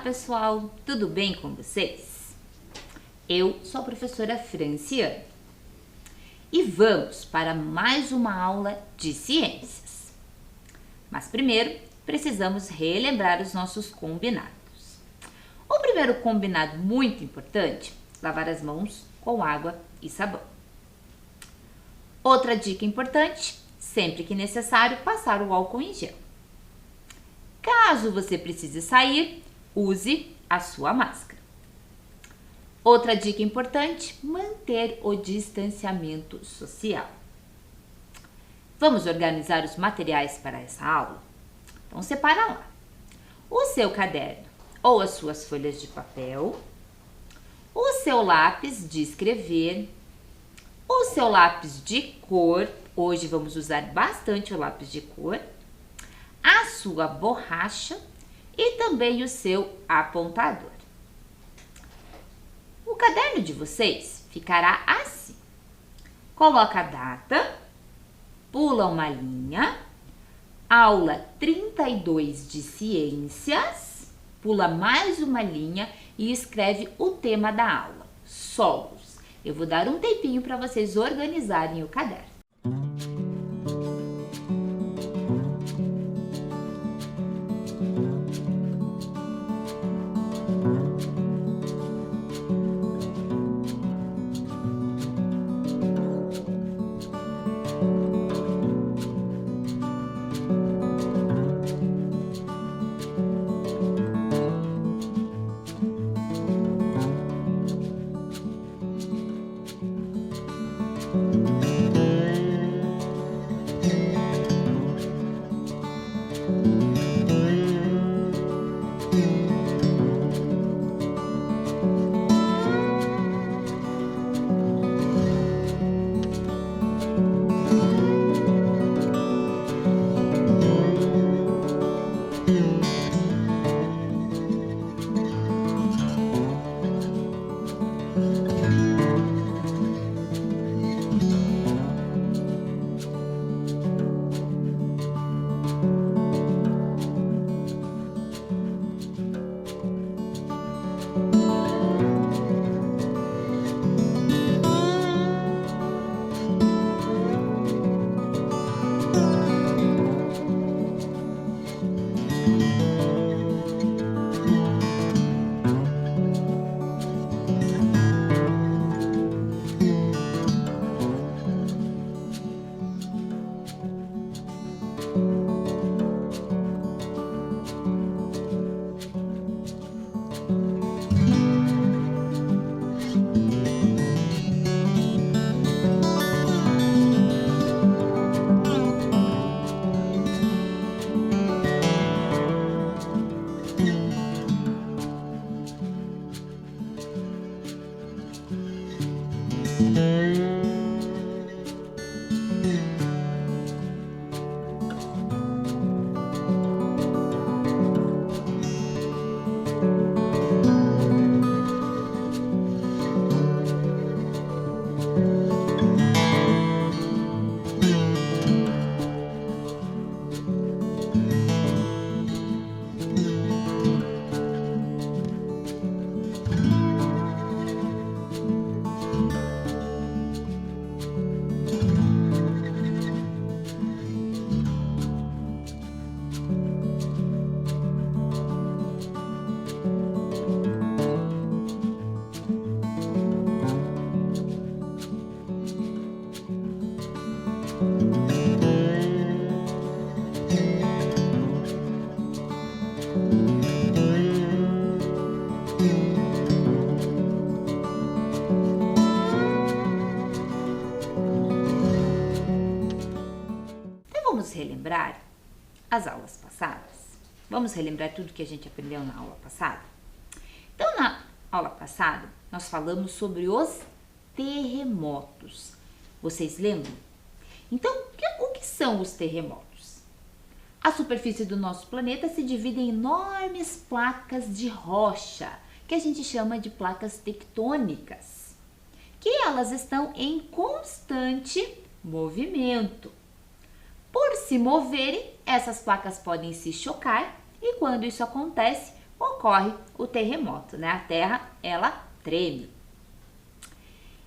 pessoal, tudo bem com vocês? Eu sou a professora Franciane e vamos para mais uma aula de ciências. Mas primeiro, precisamos relembrar os nossos combinados. O primeiro combinado muito importante, lavar as mãos com água e sabão. Outra dica importante, sempre que necessário, passar o álcool em gel. Caso você precise sair, use a sua máscara. Outra dica importante, manter o distanciamento social. Vamos organizar os materiais para essa aula? Então, separa lá o seu caderno ou as suas folhas de papel, o seu lápis de escrever, o seu lápis de cor, hoje vamos usar bastante o lápis de cor, a sua borracha e também o seu apontador. O caderno de vocês ficará assim. Coloca a data, pula uma linha, aula 32 de ciências, pula mais uma linha e escreve o tema da aula, solos. Eu vou dar um tempinho para vocês organizarem o caderno. Vamos relembrar as aulas passadas? Vamos relembrar tudo que a gente aprendeu na aula passada? Então, na aula passada, nós falamos sobre os terremotos. Vocês lembram? Então, o que são os terremotos? A superfície do nosso planeta se divide em enormes placas de rocha, que a gente chama de placas tectônicas, que elas estão em constante movimento. Por se moverem, essas placas podem se chocar e quando isso acontece, ocorre o terremoto, né? A Terra, ela treme.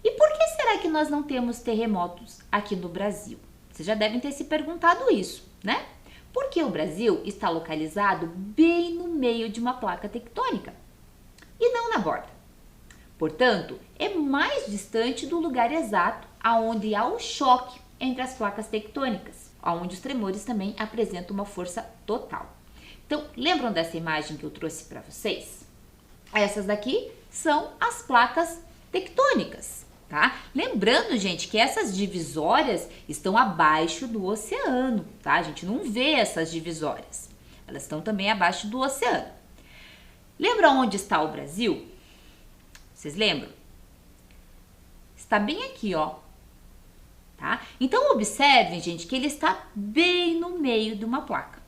E por que será que nós não temos terremotos aqui no Brasil? Vocês já devem ter se perguntado isso, né? Porque o Brasil está localizado bem no meio de uma placa tectônica e não na borda. Portanto, é mais distante do lugar exato aonde há o choque entre as placas tectônicas, onde os tremores também apresentam uma força total. Então, lembram dessa imagem que eu trouxe para vocês? Essas daqui são as placas tectônicas, tá? Lembrando, gente, que essas divisórias estão abaixo do oceano, tá? A gente não vê essas divisórias. Elas estão também abaixo do oceano. Lembra onde está o Brasil? Vocês lembram? Está bem aqui, ó. Tá? Então, observem, gente, que ele está bem no meio de uma placa,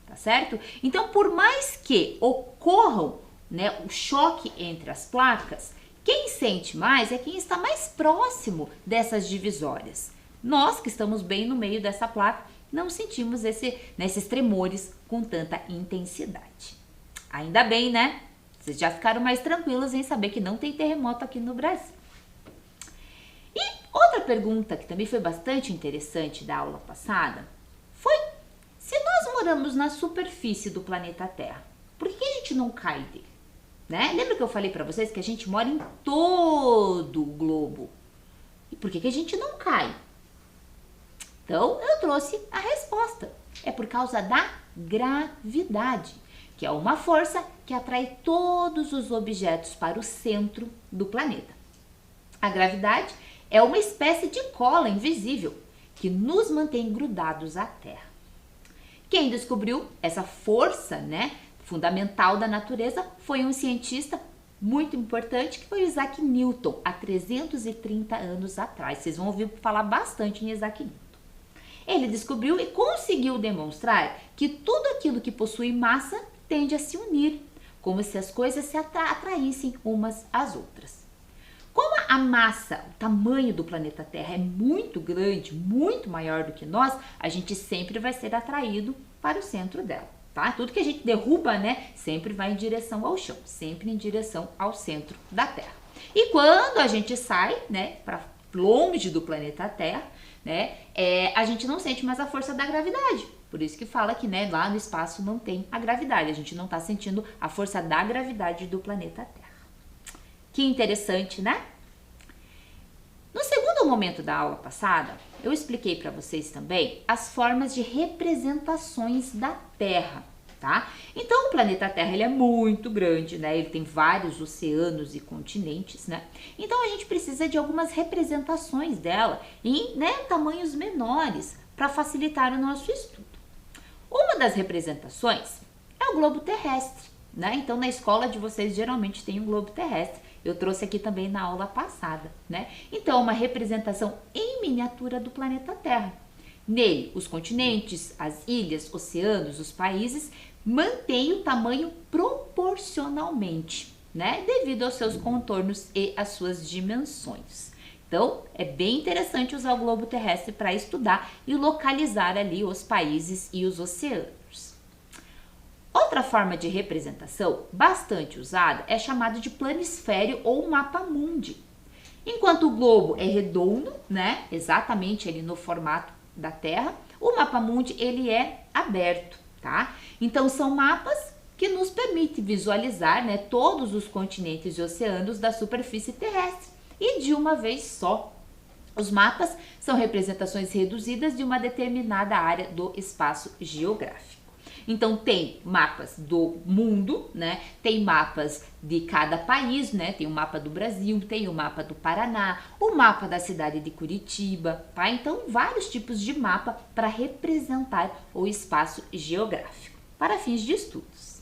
tá certo? Então, por mais que ocorram, né, o choque entre as placas, quem sente mais é quem está mais próximo dessas divisórias. Nós, que estamos bem no meio dessa placa, não sentimos esses tremores com tanta intensidade. Ainda bem, né? Vocês já ficaram mais tranquilos em saber que não tem terremoto aqui no Brasil. E outra pergunta que também foi bastante interessante da aula passada foi: se nós moramos na superfície do planeta Terra, por que a gente não cai dele? Né? Lembra que eu falei para vocês que a gente mora em todo o globo? E por que a gente não cai? Então, eu trouxe a resposta. É por causa da gravidade, que é uma força que atrai todos os objetos para o centro do planeta. A gravidade é uma espécie de cola invisível que nos mantém grudados à Terra. Quem descobriu essa força, né, fundamental da natureza foi um cientista muito importante, que foi o Isaac Newton, há 330 anos atrás. Vocês vão ouvir falar bastante em Isaac Newton. Ele descobriu e conseguiu demonstrar que tudo aquilo que possui massa tende a se unir, como se as coisas se atraíssem umas às outras. Como a massa, o tamanho do planeta Terra é muito grande, muito maior do que nós, a gente sempre vai ser atraído para o centro dela, tá? Tudo que a gente derruba, né, sempre vai em direção ao chão, sempre em direção ao centro da Terra. E quando a gente sai, né, para longe do planeta Terra, né, a gente não sente mais a força da gravidade. Por isso que fala que, né, lá no espaço não tem a gravidade, a gente não está sentindo a força da gravidade do planeta Terra. Que interessante, né? No segundo momento da aula passada, eu expliquei para vocês também as formas de representações da Terra, tá? Então, o planeta Terra, ele é muito grande, né? Ele tem vários oceanos e continentes, né? Então, a gente precisa de algumas representações dela em, né, tamanhos menores para facilitar o nosso estudo. Uma das representações é o globo terrestre, né? Então, na escola de vocês, geralmente tem um globo terrestre. Eu trouxe aqui também na aula passada, né? Então, uma representação em miniatura do planeta Terra. Nele, os continentes, as ilhas, oceanos, os países mantêm o tamanho proporcionalmente, né? Devido aos seus contornos e às suas dimensões. Então, é bem interessante usar o globo terrestre para estudar e localizar ali os países e os oceanos. Outra forma de representação bastante usada é chamada de planisfério ou mapa mundi. Enquanto o globo é redondo, né, exatamente ali no formato da Terra, o mapa mundi ele é aberto, tá? Então são mapas que nos permitem visualizar, né, todos os continentes e oceanos da superfície terrestre e de uma vez só. Os mapas são representações reduzidas de uma determinada área do espaço geográfico. Então tem mapas do mundo, né? Tem mapas de cada país, né? Tem o mapa do Brasil, tem o mapa do Paraná, o mapa da cidade de Curitiba, tá? Então vários tipos de mapa para representar o espaço geográfico para fins de estudos.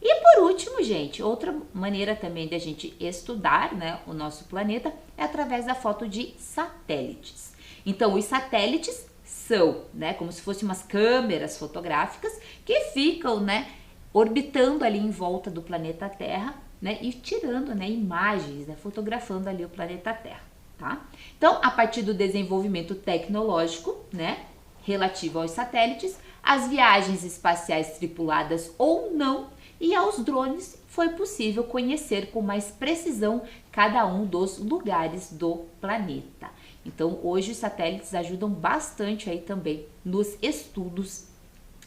E por último, gente, outra maneira também de a gente estudar, né, o nosso planeta é através da foto de satélites. Então os satélites são, né, como se fossem umas câmeras fotográficas que ficam, né, orbitando ali em volta do planeta Terra, né, e tirando, né, imagens, né, fotografando ali o planeta Terra, tá? Então, a partir do desenvolvimento tecnológico, né, relativo aos satélites, as viagens espaciais tripuladas ou não e aos drones foi possível conhecer com mais precisão cada um dos lugares do planeta. Então, hoje os satélites ajudam bastante aí também nos estudos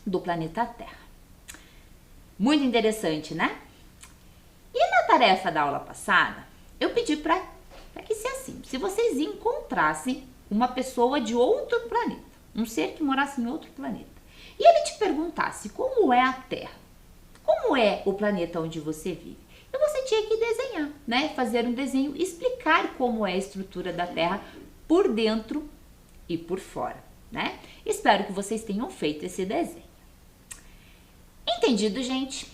do planeta Terra. Muito interessante, né? E na tarefa da aula passada, eu pedi para que se assim, se vocês encontrassem uma pessoa de outro planeta, um ser que morasse em outro planeta, e ele te perguntasse como é a Terra, como é o planeta onde você vive, e você tinha que desenhar, né? Fazer um desenho, explicar como é a estrutura da Terra por dentro e por fora, né? Espero que vocês tenham feito esse desenho. Entendido, gente?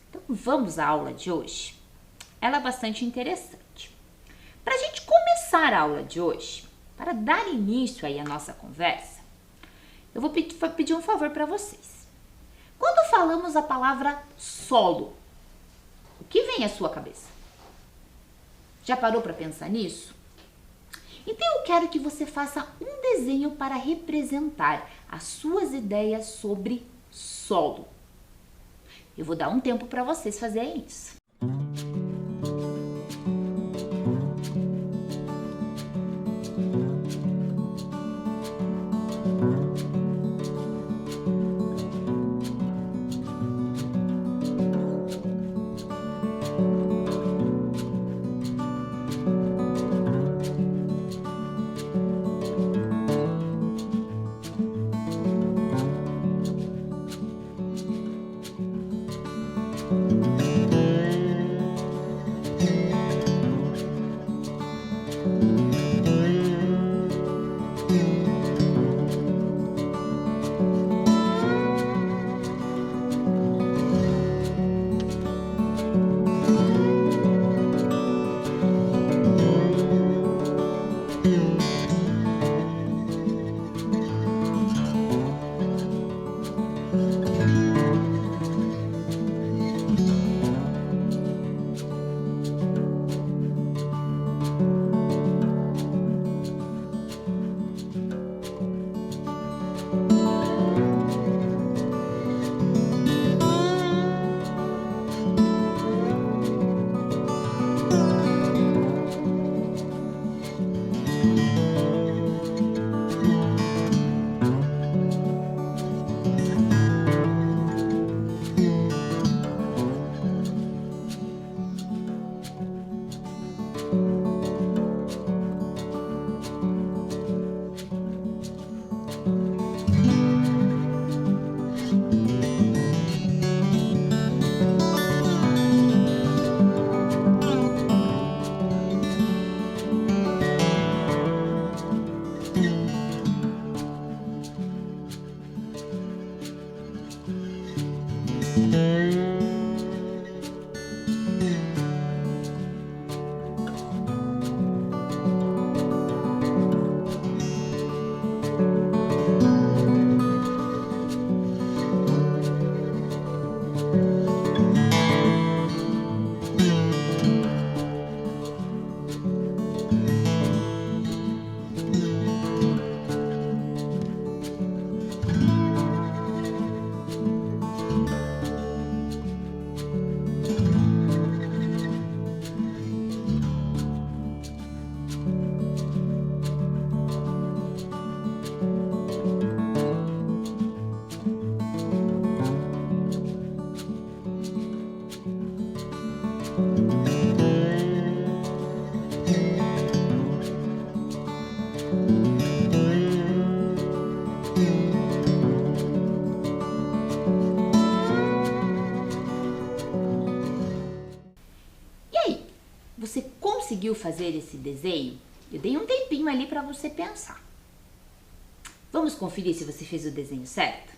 Então vamos à aula de hoje. Ela é bastante interessante. Para a gente começar a aula de hoje, para dar início aí à nossa conversa, eu vou pedir um favor para vocês. Quando falamos a palavra solo, o que vem à sua cabeça? Já parou para pensar nisso? Então eu quero que você faça um desenho para representar as suas ideias sobre solo. Eu vou dar um tempo para vocês fazerem isso. Você conseguiu fazer esse desenho? Eu dei um tempinho ali para você pensar. Vamos conferir se você fez o desenho certo?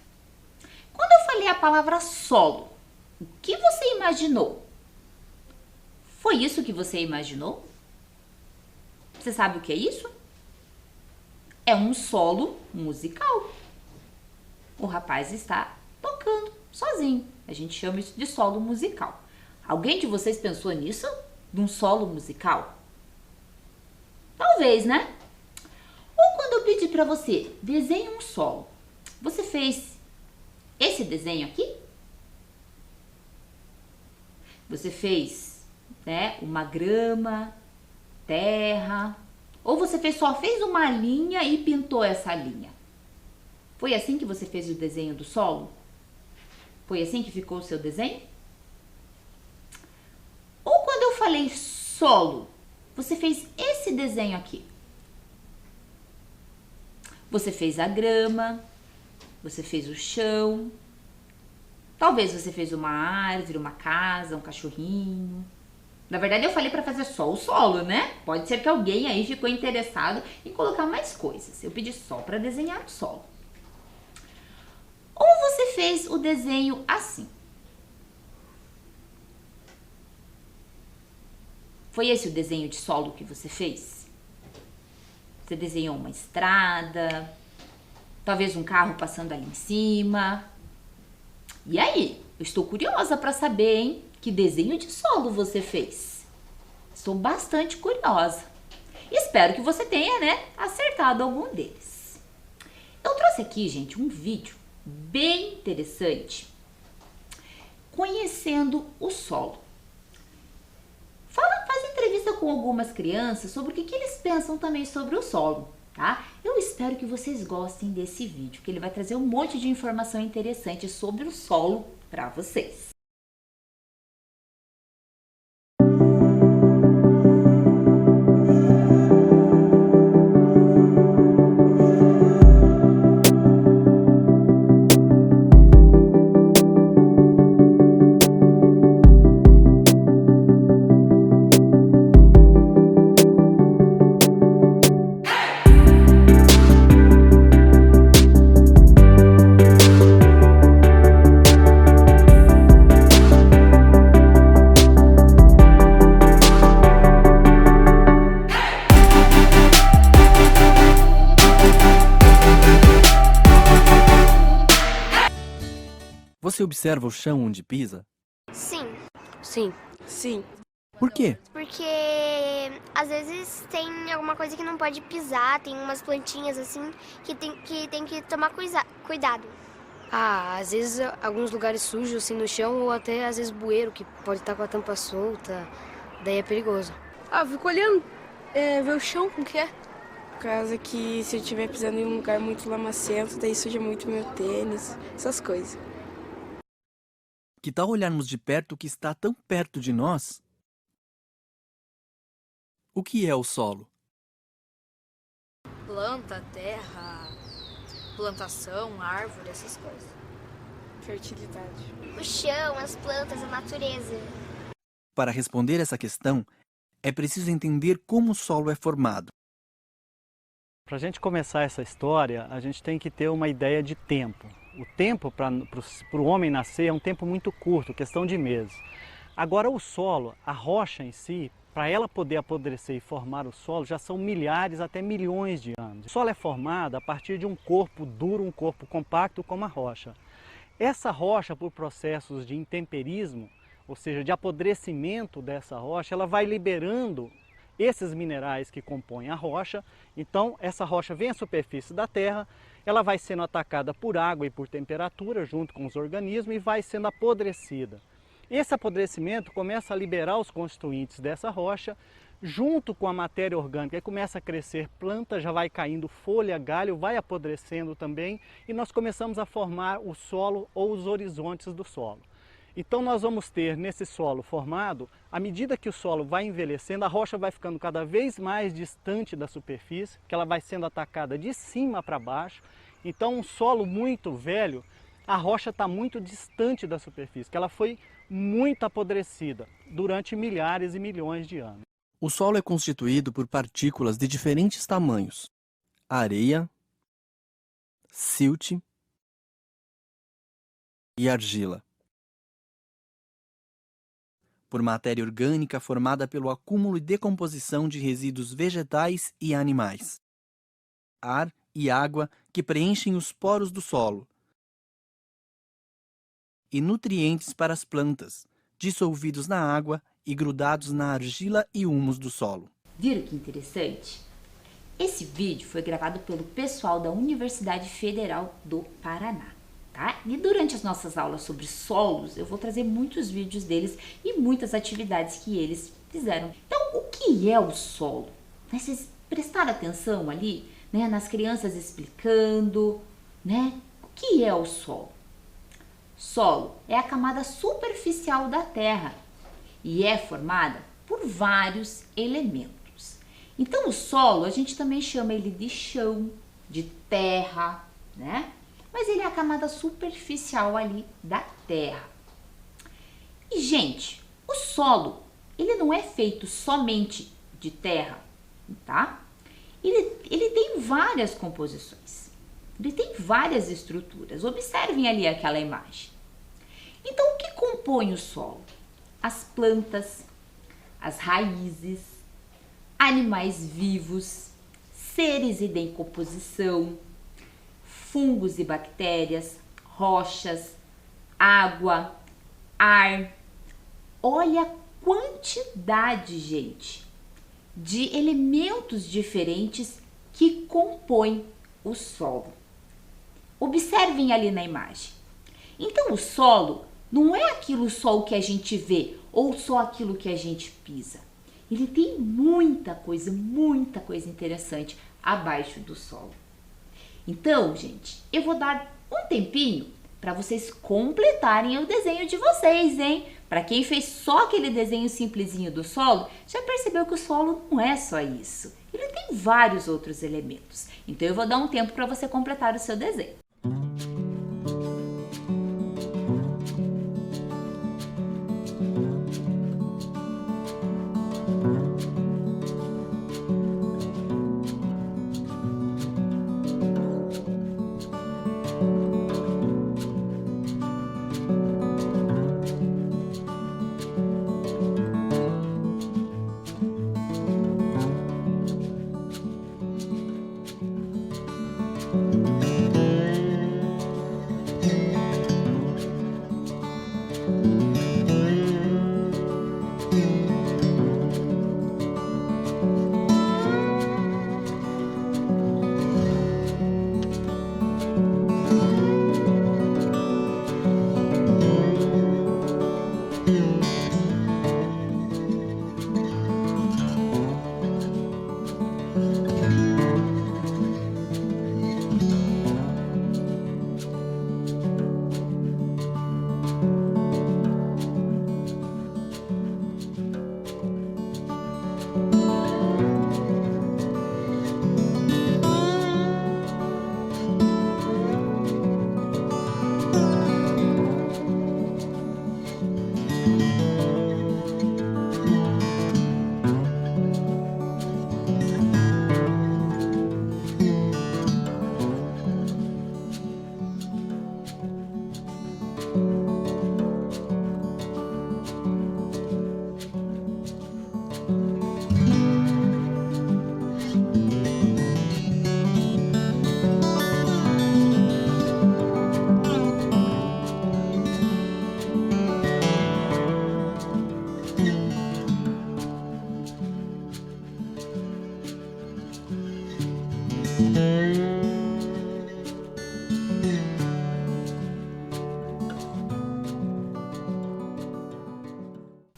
Quando eu falei a palavra solo, o que você imaginou? Foi isso que você imaginou? Você sabe o que é isso? É um solo musical. O rapaz está tocando sozinho. A gente chama isso de solo musical. Alguém de vocês pensou nisso? Num solo musical? Talvez, né? Ou quando eu pedi para você desenhe um solo, você fez esse desenho aqui? Você fez, né, uma grama, terra, ou você só fez uma linha e pintou essa linha? Foi assim que você fez o desenho do solo? Foi assim que ficou o seu desenho? Ou quando eu falei solo, você fez esse desenho aqui? Você fez a grama, você fez o chão, talvez você fez uma árvore, uma casa, um cachorrinho. Na verdade, eu falei para fazer só o solo, né? Pode ser que alguém aí ficou interessado em colocar mais coisas. Eu pedi só para desenhar o solo. Ou você fez o desenho assim? Foi esse o desenho de solo que você fez? Você desenhou uma estrada, talvez um carro passando ali em cima. E aí? Eu estou curiosa para saber, hein? Que desenho de solo você fez? Estou bastante curiosa. Espero que você tenha, né, acertado algum deles. Eu trouxe aqui, gente, um vídeo bem interessante conhecendo o solo. Faz entrevista com algumas crianças sobre o que eles pensam também sobre o solo, tá? Eu espero que vocês gostem desse vídeo, que ele vai trazer um monte de informação interessante sobre o solo para vocês. Você observa o chão onde pisa? Sim, Sim. Por quê? porque às vezes tem alguma coisa que não pode pisar, tem umas plantinhas assim que tem que tomar cuidado. Às vezes alguns lugares sujos assim no chão ou até às vezes bueiro que pode estar com a tampa solta, daí é perigoso. Eu fico olhando, ver o chão como que é. Por causa que se eu estiver pisando em um lugar muito lamacento, daí suja muito meu tênis, essas coisas. Que tal olharmos de perto o que está tão perto de nós? O que é o solo? Planta, terra, plantação, árvore, essas coisas. Fertilidade. O chão, as plantas, a natureza. Para responder essa questão, é preciso entender como o solo é formado. Para a gente começar essa história, a gente tem que ter uma ideia de tempo. O tempo para o homem nascer é um tempo muito curto, questão de meses. Agora o solo, a rocha em si, para ela poder apodrecer e formar o solo, já são milhares até milhões de anos. O solo é formado a partir de um corpo duro, um corpo compacto como a rocha. Essa rocha, por processos de intemperismo, ou seja, de apodrecimento dessa rocha, ela vai liberando esses minerais que compõem a rocha. Então essa rocha vem à superfície da terra, ela vai sendo atacada por água e por temperatura junto com os organismos e vai sendo apodrecida. Esse apodrecimento começa a liberar os constituintes dessa rocha, junto com a matéria orgânica, e começa a crescer planta, já vai caindo folha, galho, vai apodrecendo também, e nós começamos a formar o solo ou os horizontes do solo. Então nós vamos ter nesse solo formado, à medida que o solo vai envelhecendo, a rocha vai ficando cada vez mais distante da superfície, que ela vai sendo atacada de cima para baixo. Então um solo muito velho, a rocha está muito distante da superfície, que ela foi muito apodrecida durante milhares e milhões de anos. O solo é constituído por partículas de diferentes tamanhos: areia, silt e argila. Por matéria orgânica formada pelo acúmulo e decomposição de resíduos vegetais e animais, ar e água que preenchem os poros do solo, e nutrientes para as plantas, dissolvidos na água e grudados na argila e humus do solo. Viram que interessante? Esse vídeo foi gravado pelo pessoal da Universidade Federal do Paraná, tá? E durante as nossas aulas sobre solos, eu vou trazer muitos vídeos deles e muitas atividades que eles fizeram. Então, o que é o solo? Vocês prestaram atenção ali, né, nas crianças explicando, né? O que é o solo? Solo é a camada superficial da Terra e é formada por vários elementos. Então, o solo, a gente também chama ele de chão, de terra, né? Mas ele é a camada superficial ali da Terra. E, gente, o solo, ele não é feito somente de terra, tá? Ele tem várias composições, ele tem várias estruturas. Observem ali aquela imagem. Então, o que compõe o solo? As plantas, as raízes, animais vivos, seres em decomposição, fungos e bactérias, rochas, água, ar. Olha a quantidade, gente, de elementos diferentes que compõem o solo. Observem ali na imagem. Então, o solo não é aquilo só o que a gente vê ou só aquilo que a gente pisa. Ele tem muita coisa interessante abaixo do solo. Então, gente, eu vou dar um tempinho para vocês completarem o desenho de vocês, hein? Para quem fez só aquele desenho simplesinho do solo, já percebeu que o solo não é só isso. Ele tem vários outros elementos. Então, eu vou dar um tempo para você completar o seu desenho.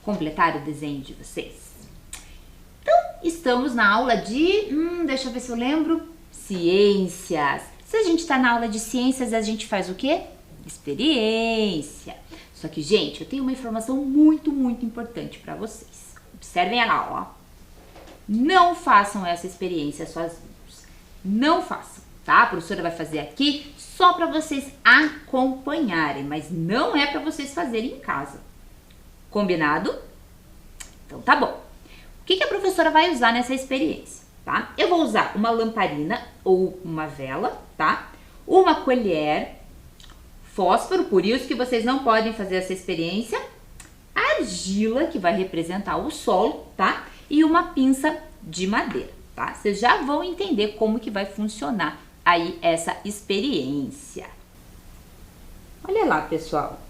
Completar o desenho de vocês? Então, estamos na aula de, deixa eu ver se eu lembro, ciências. Se a gente está na aula de ciências, a gente faz o quê? Experiência. Só que, gente, eu tenho uma informação muito importante para vocês. Observem a aula, ó. Não façam essa experiência sozinhos. Não façam, tá? A professora vai fazer aqui só para vocês acompanharem, mas não é para vocês fazerem em casa. Combinado? Então tá bom. O que a professora vai usar nessa experiência, tá? Eu vou usar uma lamparina ou uma vela, tá? Uma colher, fósforo, por isso que vocês não podem fazer essa experiência, argila, que vai representar o solo, tá? E uma pinça de madeira, tá? Vocês já vão entender como que vai funcionar aí essa experiência. Olha lá, pessoal.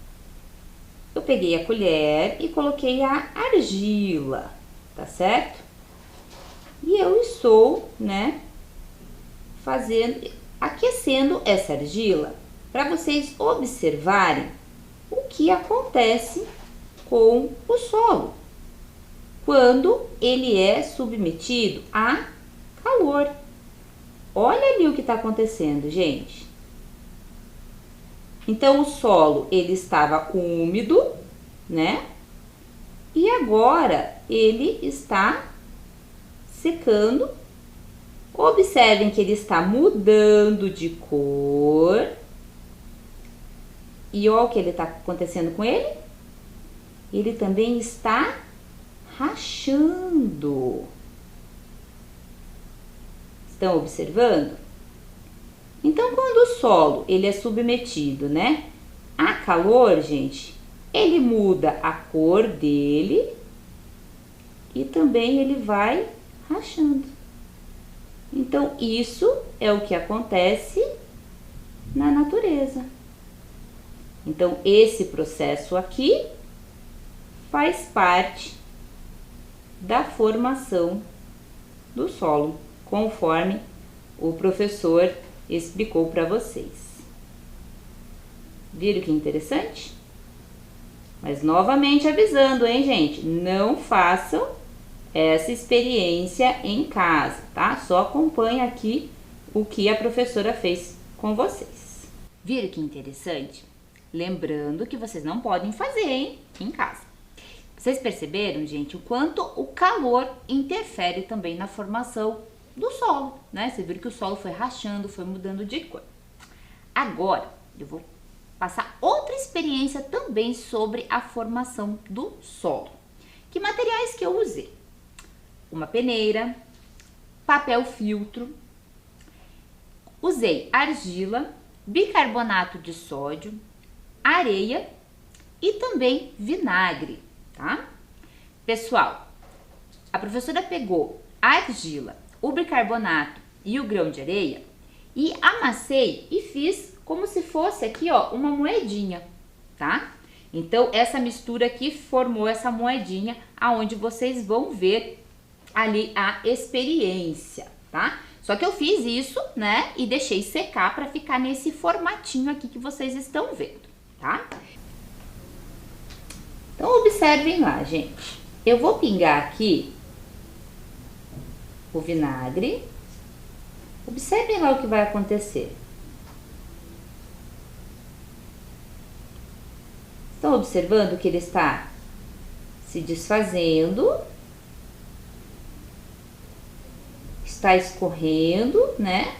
Eu peguei a colher e coloquei a argila, tá certo? E eu estou, aquecendo essa argila para vocês observarem o que acontece com o solo quando ele é submetido a calor. Olha ali o que está acontecendo, gente. Então, o solo, ele estava úmido, né? E agora, ele está secando. Observem que ele está mudando de cor. E olha o que está acontecendo com ele. Ele também está rachando. Estão observando? Então, quando o solo ele é submetido, né, a calor, gente, ele muda a cor dele e também ele vai rachando. Então, isso é o que acontece na natureza. Então, esse processo aqui faz parte da formação do solo, conforme o professor explicou para vocês. Viram que interessante? Mas novamente avisando, hein, gente? Não façam essa experiência em casa, tá? Só acompanhe aqui o que a professora fez com vocês. Viram que interessante? Lembrando que vocês não podem fazer, hein, em casa. Vocês perceberam, gente, o quanto o calor interfere também na formação do solo, né? Você viu que o solo foi rachando, foi mudando de cor. Agora, eu vou passar outra experiência também sobre a formação do solo. Que materiais que eu usei? Uma peneira, papel filtro, usei argila, bicarbonato de sódio, areia e também vinagre, tá? Pessoal, a professora pegou a argila, o bicarbonato e o grão de areia e amassei e fiz como se fosse aqui, ó, uma moedinha, tá? Então, essa mistura aqui formou essa moedinha aonde vocês vão ver ali a experiência, tá? Só que eu fiz isso, né, e deixei secar para ficar nesse formatinho aqui que vocês estão vendo, tá? Então, observem lá, gente. Eu vou pingar aqui o vinagre. Observem lá o que vai acontecer. Estão observando que ele está se desfazendo, está escorrendo, né?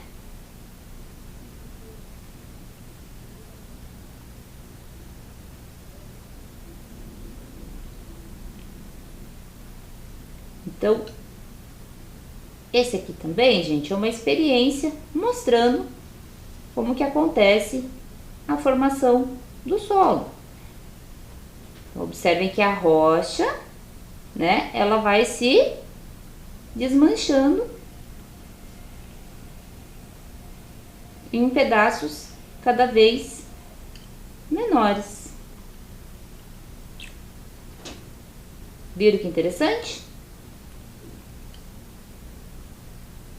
Então, esse aqui também, gente, é uma experiência mostrando como que acontece a formação do solo. Então, observem que a rocha, né, ela vai se desmanchando em pedaços cada vez menores. Viram que interessante?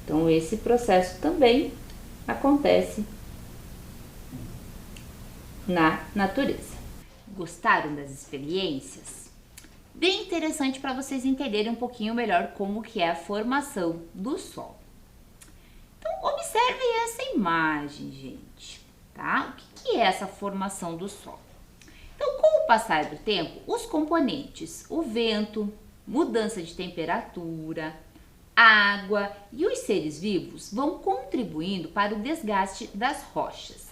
Então, esse processo também acontece na natureza. Gostaram das experiências? Bem interessante para vocês entenderem um pouquinho melhor como que é a formação do solo. Então, observem essa imagem, gente, tá? O que é essa formação do solo? Então, com o passar do tempo, os componentes, o vento, mudança de temperatura, água e os seres vivos vão contribuindo para o desgaste das rochas.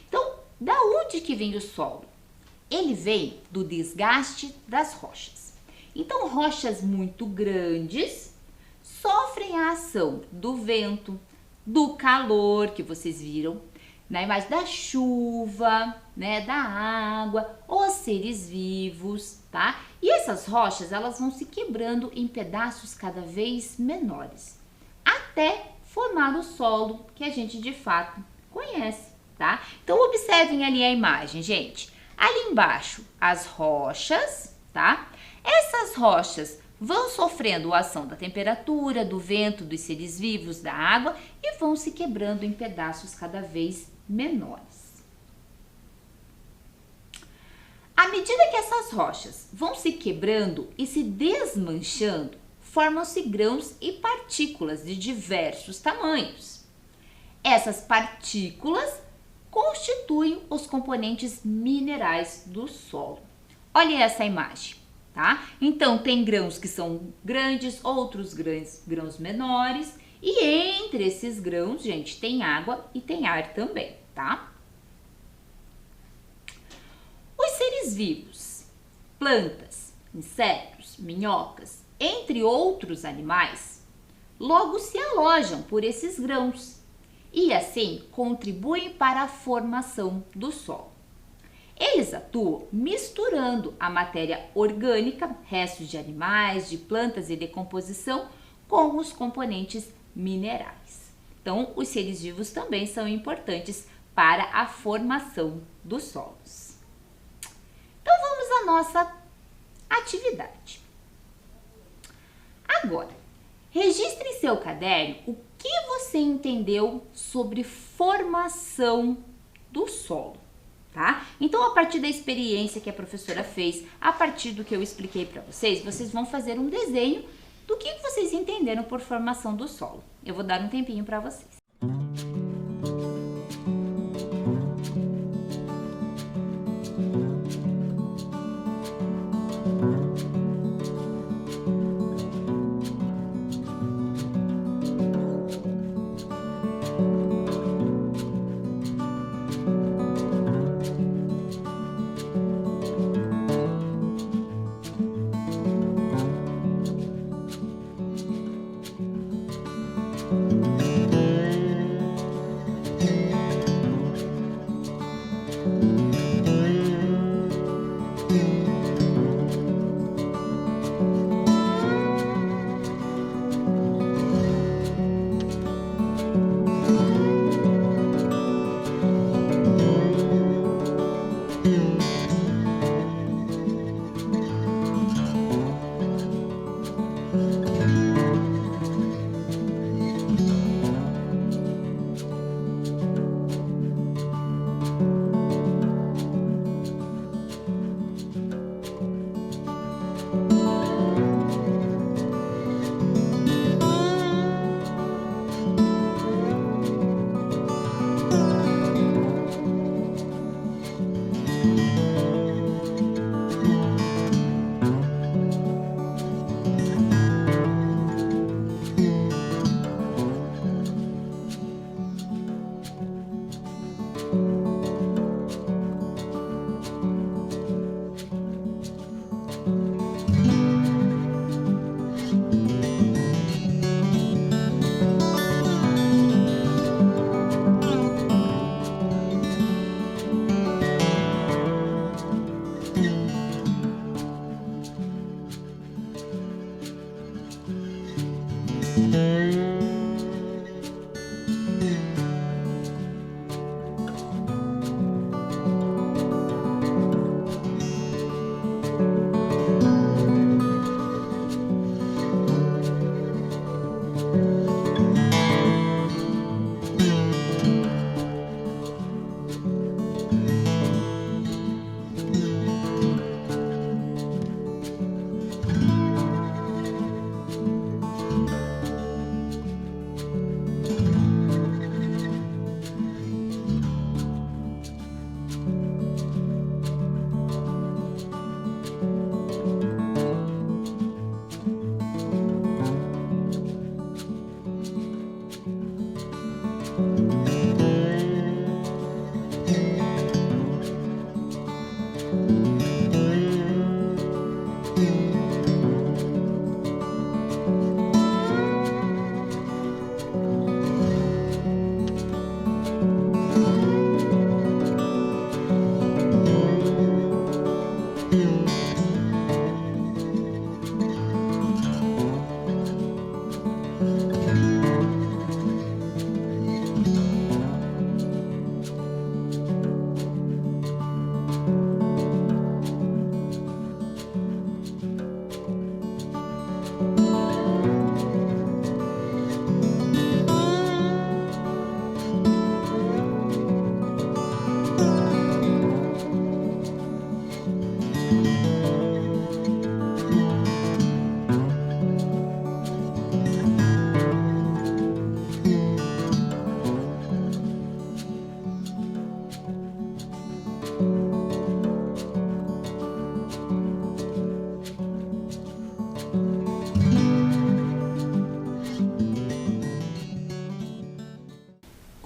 Então, da onde que vem o solo? Ele vem do desgaste das rochas. Então, rochas muito grandes sofrem a ação do vento, do calor que vocês viram na imagem, da chuva, né, da água, os seres vivos, tá? E essas rochas, elas vão se quebrando em pedaços cada vez menores, até formar o solo que a gente de fato conhece, tá? Então, observem ali a imagem, gente. Ali embaixo, as rochas, tá? Essas rochas vão sofrendo a ação da temperatura, do vento, dos seres vivos, da água e vão se quebrando em pedaços cada vez menores. À medida que essas rochas vão se quebrando e se desmanchando, formam-se grãos e partículas de diversos tamanhos. Essas partículas constituem os componentes minerais do solo. Olha essa imagem, tá? Então, tem grãos que são grandes, outros grãos menores, e entre esses grãos, gente, tem água e tem ar também, tá? Os seres vivos, plantas, insetos, minhocas, entre outros animais, logo se alojam por esses grãos e assim contribuem para a formação do solo. Eles atuam misturando a matéria orgânica, restos de animais, de plantas e decomposição, com os componentes minerais. Então, os seres vivos também são importantes para a formação dos solos. Então, vamos à nossa atividade. Agora, registre em seu caderno o que você entendeu sobre formação do solo, tá? Então, a partir da experiência que a professora fez, a partir do que eu expliquei para vocês, vocês vão fazer um desenho do que vocês entenderam por formação do solo. Eu vou dar um tempinho para vocês.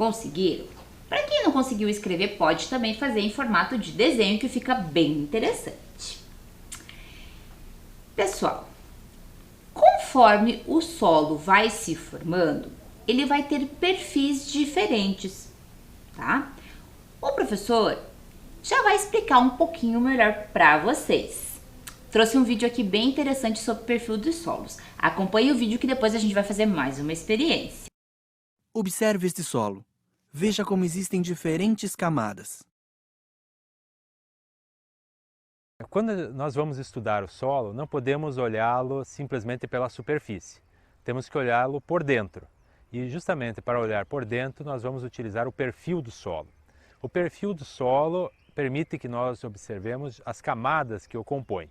Conseguiram? Para quem não conseguiu escrever, pode também fazer em formato de desenho, que fica bem interessante. Pessoal, conforme o solo vai se formando, ele vai ter perfis diferentes, tá? O professor já vai explicar um pouquinho melhor para vocês. Trouxe um vídeo aqui bem interessante sobre o perfil dos solos. Acompanhe o vídeo que depois a gente vai fazer mais uma experiência. Observe este solo. Veja como existem diferentes camadas. Quando nós vamos estudar o solo, não podemos olhá-lo simplesmente pela superfície. Temos que olhá-lo por dentro. E justamente para olhar por dentro, nós vamos utilizar o perfil do solo. O perfil do solo permite que nós observemos as camadas que o compõem.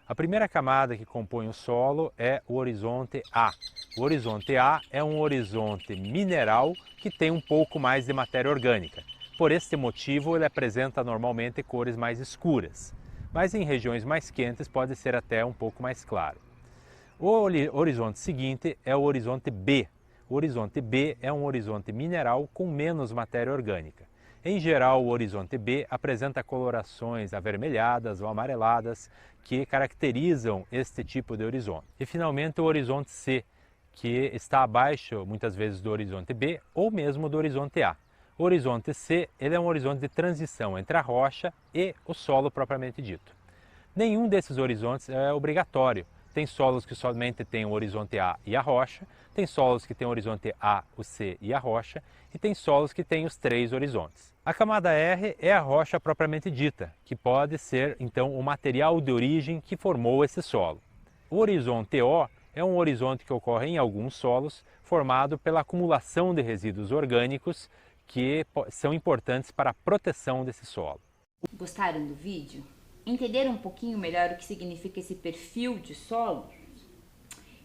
A primeira camada que compõe o solo é o horizonte A. O horizonte A é um horizonte mineral que tem um pouco mais de matéria orgânica. Por este motivo, ele apresenta normalmente cores mais escuras, mas em regiões mais quentes pode ser até um pouco mais claro. O horizonte seguinte é o horizonte B. O horizonte B é um horizonte mineral com menos matéria orgânica. Em geral, o horizonte B apresenta colorações avermelhadas ou amareladas que caracterizam este tipo de horizonte. E finalmente o horizonte C, que está abaixo muitas vezes do horizonte B ou mesmo do horizonte A. O horizonte C ele é um horizonte de transição entre a rocha e o solo propriamente dito. Nenhum desses horizontes é obrigatório. Tem solos que somente têm o horizonte A e a rocha, tem solos que têm o horizonte A, o C e a rocha, e tem solos que têm os três horizontes. A camada R é a rocha propriamente dita, que pode ser então o material de origem que formou esse solo. O horizonte O é um horizonte que ocorre em alguns solos, formado pela acumulação de resíduos orgânicos que são importantes para a proteção desse solo. Gostaram do vídeo? Entenderam um pouquinho melhor o que significa esse perfil de solo?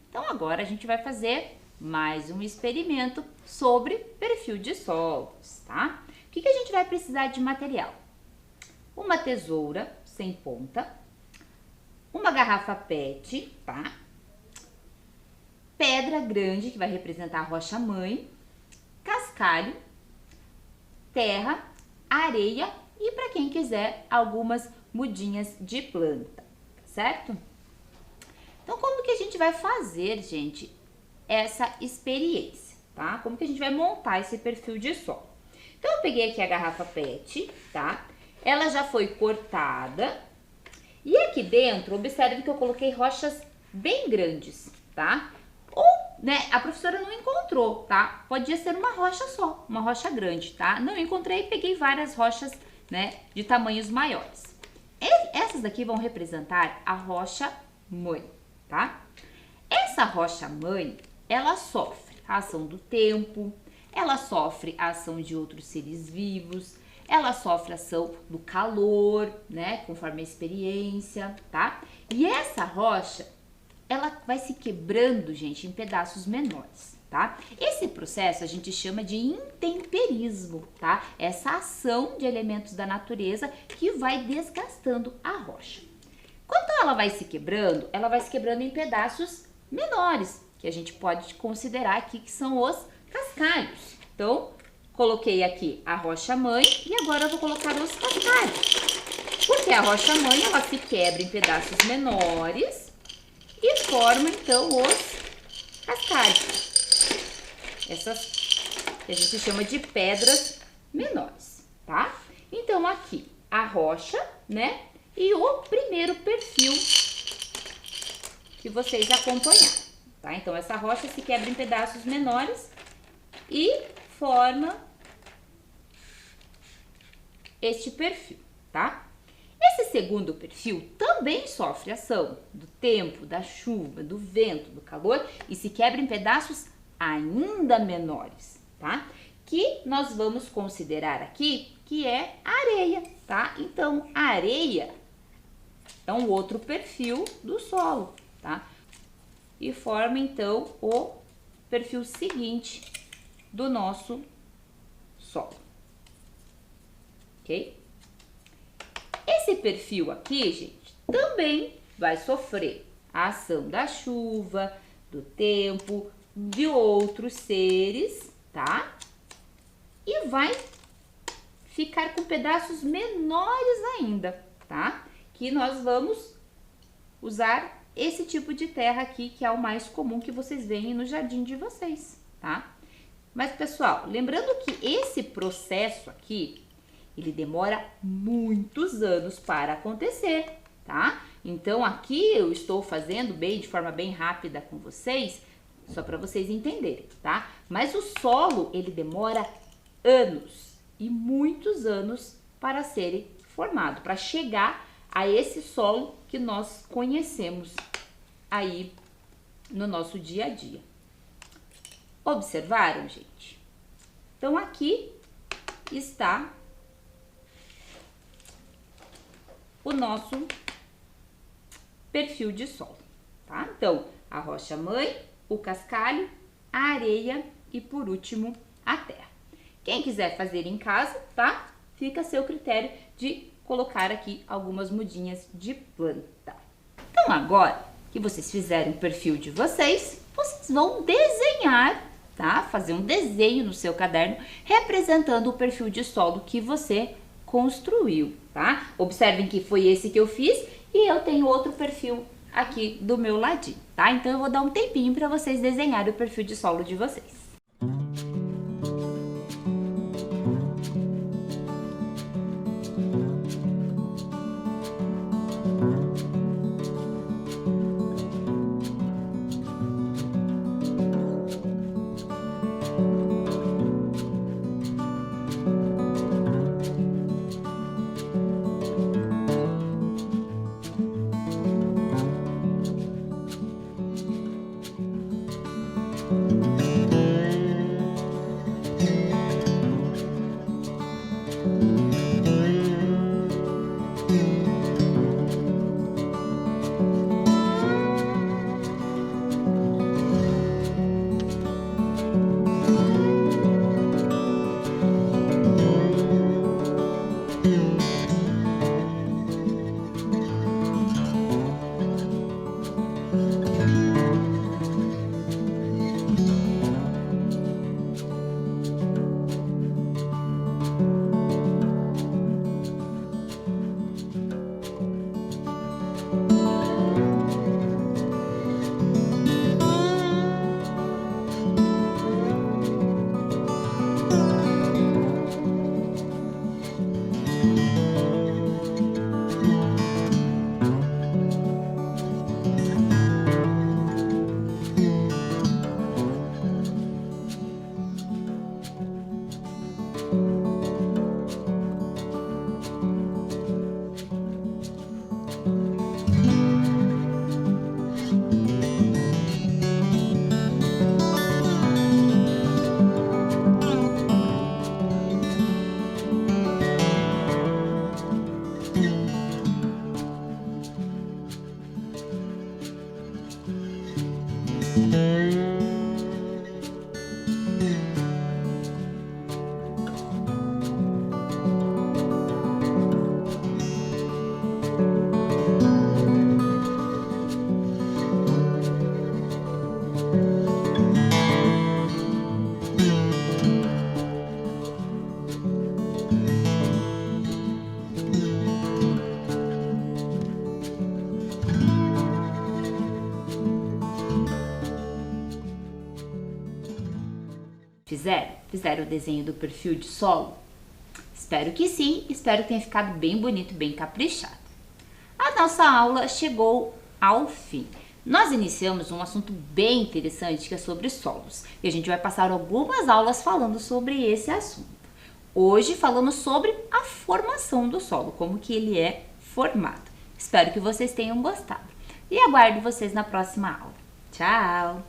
Então agora a gente vai fazer mais um experimento sobre perfil de solos, tá? O que a gente vai precisar de material? Uma tesoura sem ponta, uma garrafa PET, tá? Pedra grande, que vai representar a rocha-mãe, cascalho, terra, areia e, para quem quiser, algumas mudinhas de planta, certo? Então, como que a gente vai fazer, gente, essa experiência, tá? Como que a gente vai montar esse perfil de solo? Então, eu peguei aqui a garrafa PET, tá? Ela já foi cortada. E aqui dentro, observe que eu coloquei rochas bem grandes, tá? Ou, né, a professora não encontrou, tá? Podia ser uma rocha só, uma rocha grande, tá? Não encontrei, peguei várias rochas, né, de tamanhos maiores. Essas daqui vão representar a rocha-mãe, tá? Essa rocha-mãe, ela sofre a ação do tempo, ela sofre a ação de outros seres vivos, ela sofre a ação do calor, né, conforme a experiência, tá? E essa rocha, ela vai se quebrando, gente, em pedaços menores, tá? Esse processo a gente chama de intemperismo, tá? Essa ação de elementos da natureza que vai desgastando a rocha. Quando ela vai se quebrando em pedaços menores, que a gente pode considerar aqui que são os cascalhos. Então, coloquei aqui a rocha-mãe e agora eu vou colocar os cascalhos. Porque a rocha-mãe, ela se quebra em pedaços menores e forma, então, os cascalhos. Essas que a gente chama de pedras menores, tá? Então, aqui, a rocha, né? E o primeiro perfil que vocês acompanharam, tá? Então, essa rocha se quebra em pedaços menores e forma este perfil, tá? Esse segundo perfil também sofre ação do tempo, da chuva, do vento, do calor e se quebra em pedaços ainda menores, tá? Que nós vamos considerar aqui que é areia, tá? Então, a areia é um outro perfil do solo, tá? E forma, então, o perfil seguinte do nosso solo, ok? Esse perfil aqui, gente, também vai sofrer a ação da chuva, do tempo, de outros seres, tá? e vai ficar com pedaços menores ainda, tá? Que nós vamos usar esse tipo de terra aqui, que é o mais comum que vocês veem no jardim de vocês, tá? Mas, pessoal, lembrando que esse processo aqui, ele demora muitos anos para acontecer, tá? Então, aqui eu estou fazendo de forma bem rápida com vocês, só para vocês entenderem, tá? Mas o solo, ele demora anos e muitos anos para ser formado, para chegar a esse solo que nós conhecemos aí no nosso dia a dia. Observaram, gente? Então, aqui está o nosso perfil de solo, tá? Então, a rocha-mãe, o cascalho, a areia e, por último, a terra. Quem quiser fazer em casa, tá? Fica a seu critério de colocar aqui algumas mudinhas de planta. Então, agora que vocês fizeram o perfil de vocês, vocês vão desenhar, tá? Fazer um desenho no seu caderno representando o perfil de solo que você construiu, tá? Observem que foi esse que eu fiz e eu tenho outro perfil aqui do meu ladinho, tá? Então eu vou dar um tempinho para vocês desenharem o perfil de solo de vocês. Fizeram o desenho do perfil de solo? Espero que sim, espero que tenha ficado bem bonito, bem caprichado. A nossa aula chegou ao fim. Nós iniciamos um assunto bem interessante que é sobre solos e a gente vai passar algumas aulas falando sobre esse assunto. Hoje falamos sobre a formação do solo, como que ele é formado. Espero que vocês tenham gostado e aguardo vocês na próxima aula. Tchau!